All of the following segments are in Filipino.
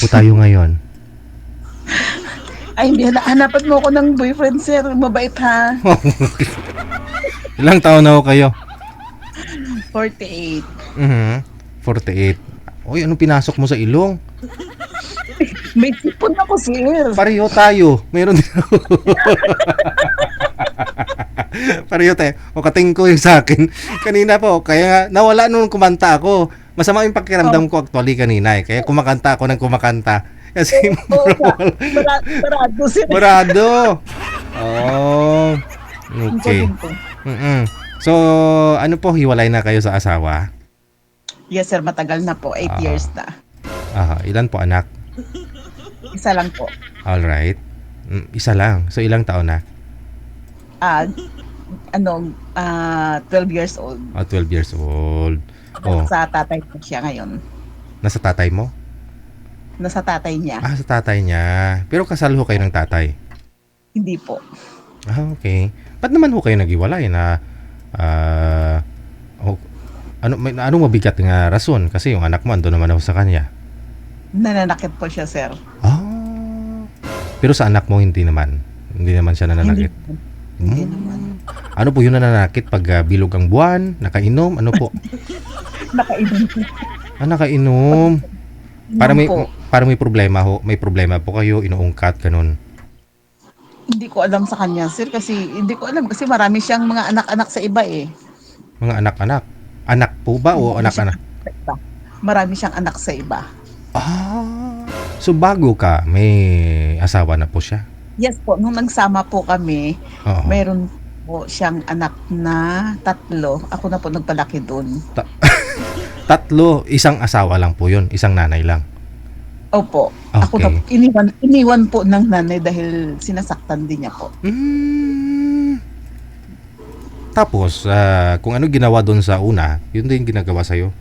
Po tayo ngayon. Ay, hindi. Hanapan mo ako ng boyfriend, sir. Mabait, ha? Ilang taon na ho kayo? 48. 48. Uy, anong pinasok mo sa ilong? May sipon ako, sir. Pareho tayo. Meron din ako. Pareho tayo. O kating ko yung sa akin. Kanina po. Kaya nawala nung kumanta ako. Masama yung pakiramdam ko actually kanina eh. Kaya kumakanta ako ng kumakanta. Kasi Oo, barado, sir. Barado. Oh. Okay. So, ano po, hiwalay na kayo sa asawa? Yes, sir. Matagal na po. 8 years na. Ilan po anak? Isa lang po. Alright. Isa lang. So, ilang taon na? 12 years old. 12 years old. Oh, Sa tatay po siya ngayon. nasa tatay mo? Nasa tatay niya. Sa tatay niya. Pero kasal ho kayo ng tatay? Hindi po. Okay. Ba't naman ho kayo naghiwalay na anong mabigat nga rason? Kasi yung anak mo ando naman ako sa kanya. Nananakit po siya, sir. Pero sa anak mo hindi naman. Hindi naman siya nananakit. Hindi naman. Ano po yung nananakit pag bilog ang buwan? Nakainom? Ano po? Nakainom po. Nakainom. Para po. may problema ho. May problema po kayo, inuungkat, ganun. Hindi ko alam sa kanya, sir, kasi hindi ko alam kasi marami siyang mga anak-anak sa iba eh. Mga anak-anak. Anak po ba o anak-anak? Marami siyang anak sa iba. So bago ka, may asawa na po siya? Yes po, nung nagsama po kami, Oo. mayroon po siyang anak na 3. Ako na po nagpalaki doon. 3, isang asawa lang po yun, isang nanay lang. Opo. Ako na iniwan po ng nanay dahil sinasaktan din niya po. Tapos, kung ano ginawa doon sa una, yun din ginagawa sa'yo?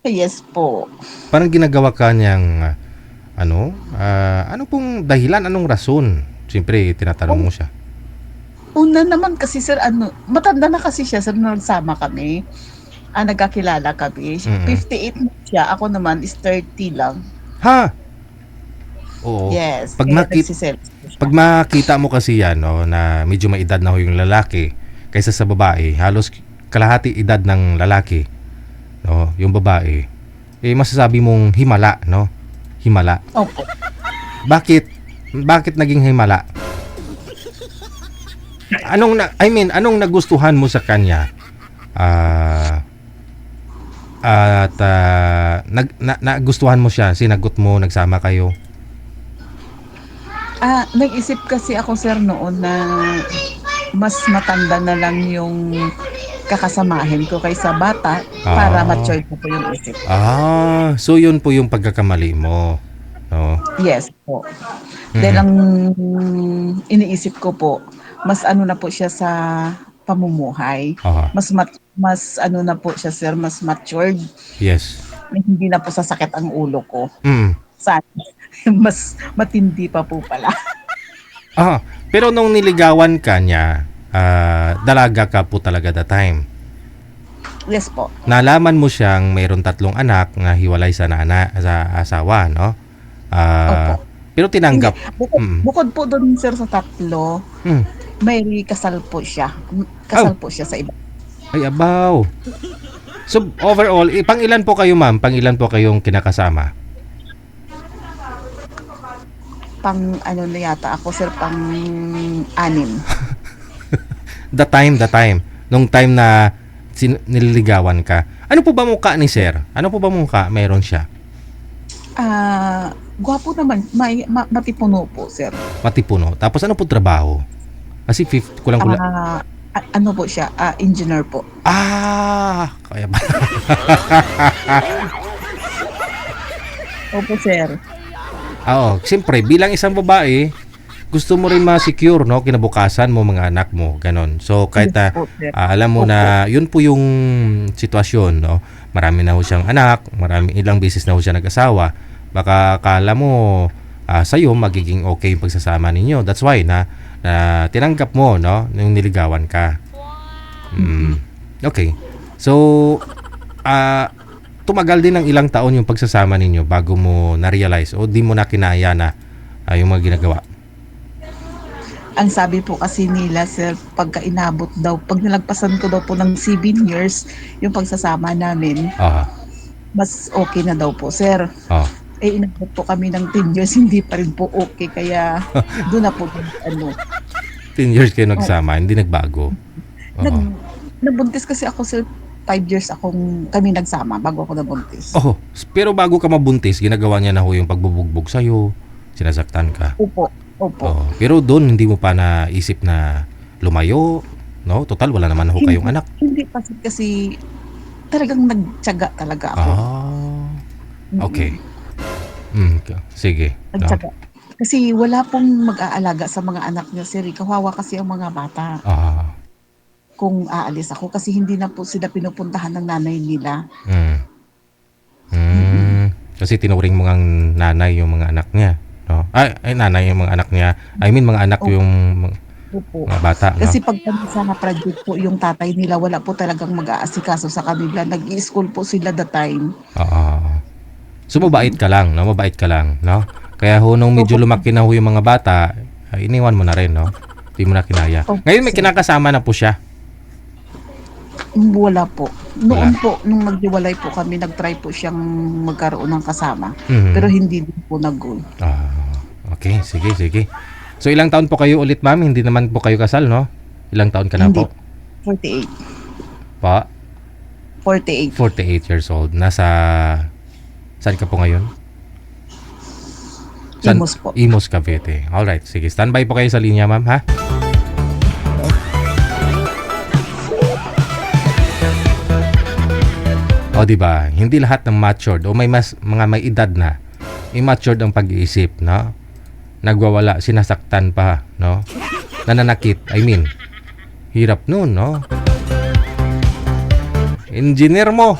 Yes po. Parang ginagawa ka niyang, ano pong dahilan, anong rason? Siyempre, tinatanong mo siya. Una naman kasi, sir, matanda na kasi siya, sir, nung nagsama kami. Nagkakilala kami. 58 na siya, ako naman is 30 lang. Ha? Oo. Yes. Pag makita mo kasi yan, no, na medyo may edad na ho yung lalaki kaysa sa babae, halos kalahati edad ng lalaki, no, yung babae, masasabi mong himala, no? Himala. Opo. Bakit naging himala? Anong nagustuhan mo sa kanya? Nagustuhan mo siya, sinagot mo, nagsama kayo? Nag-isip kasi ako, sir, noon na mas matanda na lang yung kakasamahin ko kaysa bata para mature po yung isip. So yun po yung pagkakamali mo, no? Yes po. Dahil ang iniisip ko po, mas na po siya sa pamumuhay. Mas na po siya, sir, mas matured. Yes. Hindi na po sasakit ang ulo ko. Sana mas matindi pa po pala. Pero nung niligawan ka niya, dalaga ka po talaga that time? Yes po. Nalaman mo siyang mayroon 3 anak na hiwalay sa asawa, no? Opo. Pero tinanggap. Bukod po doon, sir, sa 3, may kasal po siya. Kasal po siya sa iba. Ay, abaw. So, overall, pang ilan po kayo, ma'am? Pang ilan po kayong kinakasama? Pang na yata ako, sir, pang 6. The time. Nung time na nililigawan ka. Ano po ba mukha ni sir? Ano po ba mukha meron siya? Gwapo naman. Matipuno po, sir. Matipuno. Tapos ano po trabaho? Kasi kulang-kulang. Ano po siya? Engineer po. Kaya ba? Opo, sir. Oo, siyempre bilang isang babae, gusto mo rin ma-secure, no, kinabukasan mo, mga anak mo, ganon. So kahit na alam mo na yun po yung sitwasyon, no, marami na ho siyang anak, ilang beses na ho siya nag-asawa, baka akala mo sa'yo magiging okay yung pagsasama ninyo. That's why na tinanggap mo, no, nung niligawan ka. Okay. So tumagal din ng ilang taon yung pagsasama ninyo bago mo na-realize o di mo na kinaya na yung mga ginagawa? Ang sabi po kasi nila, sir, pagka inabot daw, pag nilagpasan ko daw po ng 7 years, yung pagsasama namin, mas okay na daw po, sir. Inabot po kami ng 10 years, hindi pa rin po okay, kaya doon na po, 10 years kayo nagsama, hindi nagbago? Nabuntis kasi ako, sir, 5 years kami nagsama bago ako nabuntis. Pero bago ka mabuntis, ginagawa niya na ho yung pagbubugbog sa'yo, sinasaktan ka? Opo. Pero doon hindi mo pa naisip na lumayo, no? Total wala naman ho kayong anak. Hindi kasi talagang nagtiyaga talaga ako. Okay. Sige. Nagtiyaga. Kasi wala pong mag-aalaga sa mga anak niya, sir. Kawawa kasi ang mga bata. Kung aalis ako kasi hindi na po sila pinupuntahan ng nanay nila. Kasi tinuring mo ngang nanay yung mga anak niya. No? Ay, nanay yung mga anak niya. I mean, mga anak yung mga bata. No? Kasi pag sa project po, yung tatay nila, wala po talagang mag-aasikaso sa kanila. Nag-i-school po sila the time. So, mabait ka lang, no? Mabait ka lang, no? Kaya ho, nung medyo lumaki na ho yung mga bata, iniwan mo na rin, no? Hindi mo na kinaya. Ngayon, may kinakasama na po siya. Wala po. Noon po, nung naghiwalay po kami, nag-try po siyang magkaroon ng kasama. Pero hindi din po nag-goal. Okay, sige. So, ilang taon po kayo ulit, ma'am? Hindi naman po kayo kasal, no? Ilang taon ka na po? 48. Pa? 48. 48 years old. Saan ka po ngayon? Imus po. Imus, Cavite. Alright, sige. Standby po kayo sa linya, ma'am, ha? O, diba? Hindi lahat ng matured o mga may edad na immature ang pag-iisip, no? Nagwawala, sinasaktan pa, no? Nananakit, I mean. Hirap nun, no? Engineer mo.